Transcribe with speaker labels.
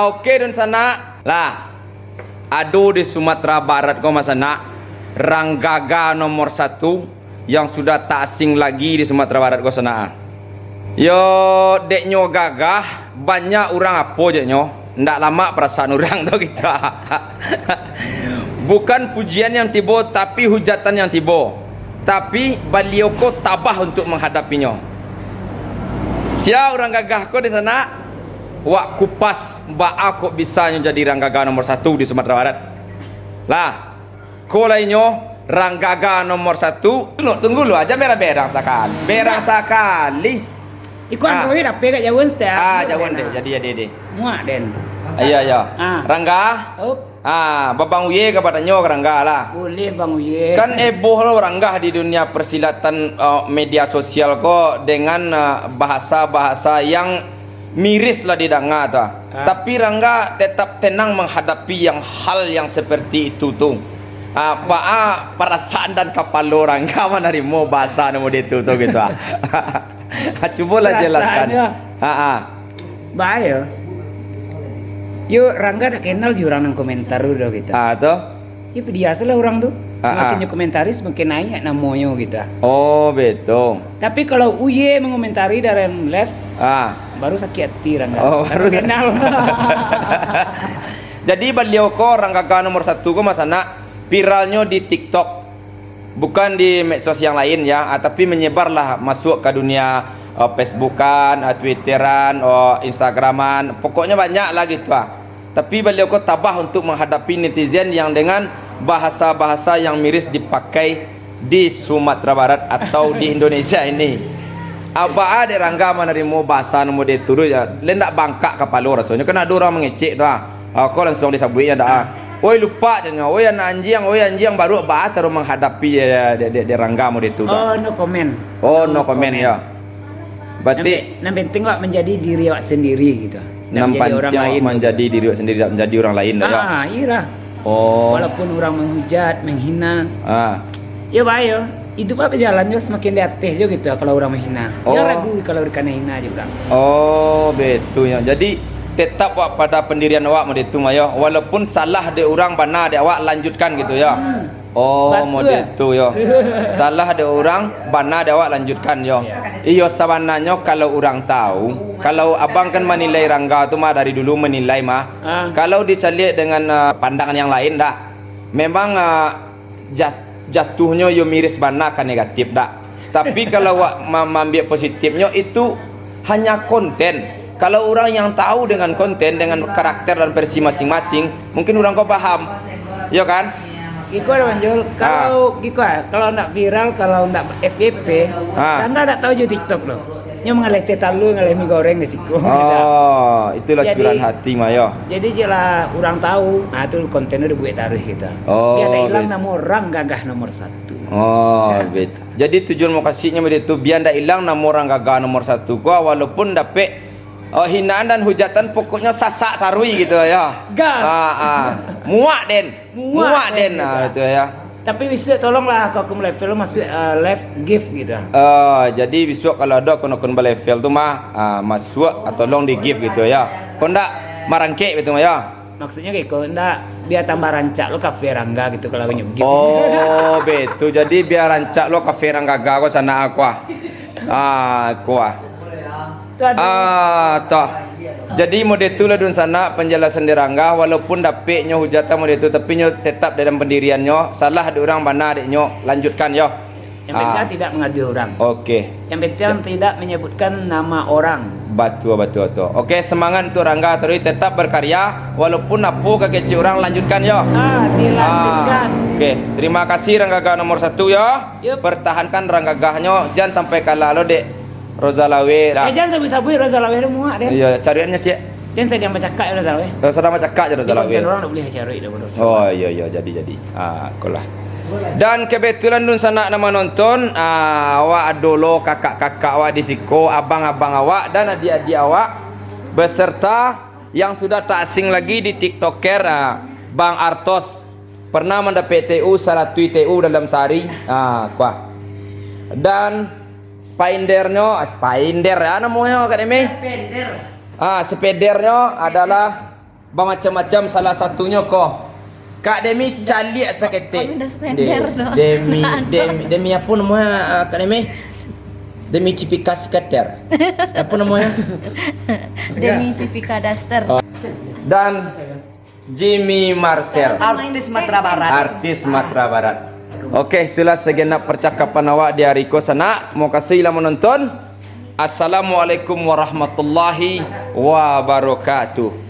Speaker 1: Oke dan sana lah. Aduh di Sumatera Barat kau masana Ranggaga nomor 1 yang sudah tak asing lagi di Sumatera Barat kau sana. Yo deknyo gagah banyak orang apa deknyo. Ndak lama perasaan orang tuh kita. Bukan pujian yang tiba tapi hujatan yang tiba. Tapi beliau ko tabah untuk menghadapinya. Sia orang gagah ko di sana. Wak kupas mbak kok bisanya jadi Ranggaga nomor 1 di Sumatera Barat. Lah, ko lainnya Ranggaga nomor 1. Tunggu lu aja berang sekali. Berang sekali.
Speaker 2: Ikuan kau hidup pegang jauhan setiap.
Speaker 1: Jauhan deh. Jadi.
Speaker 2: Muak den.
Speaker 1: Iya. Rangga. Babang Uye kepadanya Rangga lah.
Speaker 2: Boleh Bang Uye.
Speaker 1: Kan heboh lo Rangga di dunia persilatan media sosial kok dengan bahasa-bahasa yang miris lah didengar tuh. Tapi Rangga tetap tenang menghadapi hal yang seperti itu tuh. Perasaan dan kepala Rangga menerima bahasa nomor itu tuh gitu. Cobalah jelaskan.
Speaker 2: Bahaya. Yuk Rangga nak kenal sih orang yang komentar udah gitu.
Speaker 1: Tuh.
Speaker 2: Ya biasa lah orang tuh. Semakin komentari semakin naik namanya gitu.
Speaker 1: Oh betul.
Speaker 2: Tapi kalau Uye mengomentari dari yang live, baru sakit hati Rangga.
Speaker 1: Oh baru
Speaker 2: kenal.
Speaker 1: Jadi beliau ko Ranggaga nomor 1 ko masana viralnya di TikTok, bukan di medsos yang lain ya, tapi menyebarlah masuk ke dunia Facebookan, Twitteran, Instagraman, pokoknya banyak lah gitu. Tapi beliau ko tabah untuk menghadapi netizen yang dengan bahasa-bahasa yang miris dipakai di Sumatera Barat atau di Indonesia ini. Apa ada Rangga menerima bahasa nomor itu ya, lendak bangkak kepala rasanya. Kan ada orang mengecek tu kau langsung disabui dah. Oi lupa canya, oi anak anjing baru baca cara menghadapi de Rangga model itu.
Speaker 2: No comment.
Speaker 1: No comment ya. Berarti
Speaker 2: yang penting wak menjadi diri wak sendiri gitu.
Speaker 1: Nampak menjadi diri sendiri, tidak menjadi orang lain ya.
Speaker 2: Iya. Walaupun orang menghujat, menghina. Ya bayo. Hidup apa jalannya semakin di atas juga gitu kalau orang menghina. Jangan ragu kalau dikana hina juga.
Speaker 1: Betul ya. Jadi tetap wak pada pendirian awak model itu ya. Walaupun salah de orang benar de awak lanjutkan gitu ya. Model itu ya. Salah de orang benar de awak lanjutkan ya. Iyo sabananya kalau orang tahu, kalau abang kan menilai Rangga itu mah dari dulu menilai mah. Kalau dicari dengan pandangan yang lain dah. Memang jatuhnya yo miris bana kan negatif dak. Tapi kalau ambil positifnya itu hanya konten. Kalau orang yang tahu dengan konten, dengan karakter dan versi masing-masing, mungkin orang kau paham. Ya kan?
Speaker 2: Iko ada Manjul, kalau nak viral, kalau nak FYP, Rangga tak tahu juga TikTok loh. Nya mengalih tetalu, ngalih mie goreng di siku.
Speaker 1: Itulah curahan hati Mayo.
Speaker 2: Jadi jelah orang tahu, itu kontennya udah buat taruh kita. Biar ada hilang nama orang gagah nomor 1.
Speaker 1: Jadi tujuan mau kasihnya begitu, biar tidak hilang nama orang gagah nomor 1. Gua walaupun dapet hinaan dan hujatan pokoknya sasak tarui gitu ya. Muak den itu ya.
Speaker 2: Tapi bisa tolonglah kalau kamu level masuk live gift gitu.
Speaker 1: Jadi besok kalau ada kau level tu mah masuk atau tolong di gift gitu ya. Kau ndak marangke gitu ya.
Speaker 2: Maksudnya kayak kau ndak biar tambah rancak lo kafe Rangga gitu kalau kau gift.
Speaker 1: Betul. Jadi biar rancak lo kafe Rangga kau sana aku. Toh. Jadi model itu lah dun sana penjelasan di Rangga walaupun dapetnya hujatan model itu tapi nyo tetap dalam pendiriannya salah ada orang mana adiknya lanjutkan yo.
Speaker 2: Yang penting tidak mengadu orang. Yang penting tidak menyebutkan nama orang.
Speaker 1: Betul. Oke, semangat untuk Rangga terus tetap berkarya walaupun apa kekecil orang lanjutkan yo.
Speaker 2: Dilanjutkan.
Speaker 1: Oke, terima kasih Ranggaga nomor 1 yo. Pertahankan Ranggagahnya jangan sampai kalah lo dek. Rozalawe dah.
Speaker 2: Jangan sabui Rozalawe muak deh.
Speaker 1: Iya, cariannya cik.
Speaker 2: Dan saya diam baca kak Rozalawe.
Speaker 1: Sedang baca kak je Rozalawe.
Speaker 2: Orang tak boleh cari dah bodoh.
Speaker 1: Iya jadi. Itulah. Dan kebetulan dun sana nama nonton awak adolo kakak-kakak awak di siko, abang-abang awak dan adik-adik awak beserta yang sudah tak asing lagi di TikToker Bang Artos pernah mendapat TU 100 TU dalam sehari. Dan Spinder ya namanya akademi. Sepedernya adalah bermacam-macam, salah satunya Kak Demi caliak seketik. Demi apa namanya Kak Demi? Demi Cipika Skater. Apa namanya?
Speaker 3: Demi Civica Duster.
Speaker 1: Dan Jimmy Marcel,
Speaker 4: Artis Matra Barat.
Speaker 1: artis Matra Barat. Oke, itulah segenap percakapan awak di Hariko sana. Mau kasihlah menonton. Assalamualaikum warahmatullahi wabarakatuh.